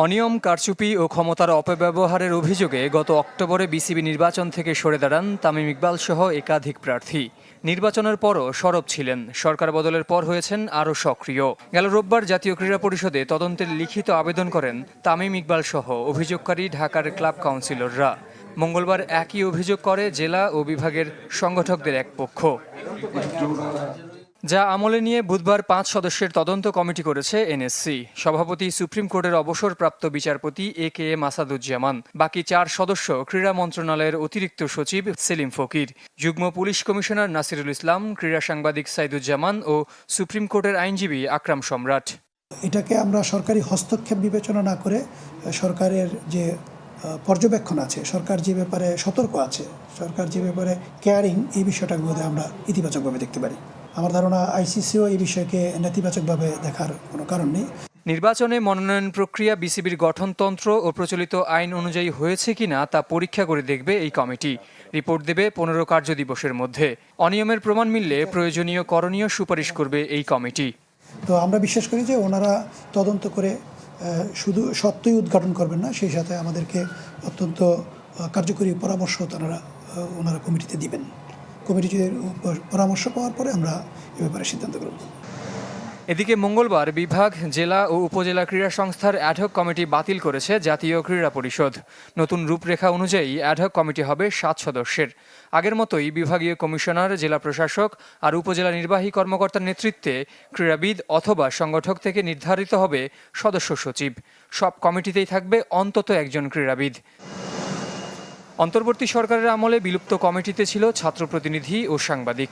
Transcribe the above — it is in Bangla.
অনিয়ম, কারচুপি ও ক্ষমতার অপব্যবহারের অভিযোগে গত অক্টোবরে বিসিবি নির্বাচন থেকে সরে দাঁড়ান তামিম ইকবাল সহ একাধিক প্রার্থী। নির্বাচনের পরও সরব ছিলেন, সরকার বদলের পর হয়েছেন আরও সক্রিয়। গেল রোববার জাতীয় ক্রীড়া পরিষদে তদন্তের লিখিত আবেদন করেন তামিম ইকবাল সহ অভিযোগকারী ঢাকার ক্লাব কাউন্সিলররা। মঙ্গলবার একই অভিযোগ করে জেলা ও বিভাগের সংগঠকদের এক পক্ষ। যা আমলে নিয়ে বুধবার 5 সদস্যের তদন্ত কমিটি করেছে এনএসসি। সভাপতি সুপ্রিম কোর্টের অবসরপ্রাপ্ত বিচারপতি এ.কে.এম আসাদুজ্জামান। বাকি 4 সদস্য ক্রীড়া মন্ত্রণালয়ের অতিরিক্ত সচিব সেলিম ফকির, যুগ্ম পুলিশ কমিশনার নাসিরুল ইসলাম, ক্রীড়া সাংবাদিক সাইদুজ্জামান ও সুপ্রিম কোর্টের আইনজীবী আকরাম সম্রাট। এটাকে আমরা সরকারি হস্তক্ষেপ বিবেচনা না করে সরকারের যে পর্যবেক্ষণ আছে, সরকার যে ব্যাপারে সতর্ক আছে, সরকার যে ব্যাপারে কেয়ারিং, এই বিষয়টার মধ্যে আমরা ইতিবাচকভাবে দেখতে পারি। আমার ধারণা আইসিসিও এই বিষয়কে নেতিবাচকভাবে দেখার কোনো কারণ নেই। নির্বাচনে মনোনয়ন প্রক্রিয়া, বিসিবির গঠনতন্ত্র ও প্রচলিত আইন অনুযায়ী হয়েছে কিনা তা পরীক্ষা করে দেখবে এই কমিটি। রিপোর্ট দেবে 15 কার্যদিবসের মধ্যে। অনিয়মের প্রমাণ মিললে প্রয়োজনীয় করণীয় সুপারিশ করবে এই কমিটি। তো আমরা বিশ্বাস করি যে ওনারা তদন্ত করে শুধু সত্যই উদ্ঘাটন করবেন না, সেই সাথে আমাদেরকে অত্যন্ত কার্যকরী পরামর্শ ওনারা কমিটিতে দিবেন। কমিটির পরামর্শ পাওয়ার পরে আমরা এ ব্যাপারে সিদ্ধান্ত গ্রহণ করব। এদিকে মঙ্গলবার বিভাগ, জেলা ও উপজেলা ক্রীড়া সংস্থার অ্যাডহক কমিটি বাতিল করেছে জাতীয় ক্রীড়া পরিষদ। নতুন রূপরেখা অনুযায়ী অ্যাডহক কমিটি হবে 7 সদস্যের। আগের মতোই বিভাগীয় কমিশনার, জেলা প্রশাসক আর উপজেলা নির্বাহী কর্মকর্তার নেতৃত্বে ক্রীড়াবিদ অথবা সংগঠক থেকে নির্ধারিত হবে সদস্য সচিব। সব কমিটিতেই থাকবে অন্তত একজন ক্রীড়াবিদ। অন্তর্বর্তী সরকারের আমলে বিলুপ্ত কমিটিতে ছিল ছাত্র প্রতিনিধি ও সাংবাদিক।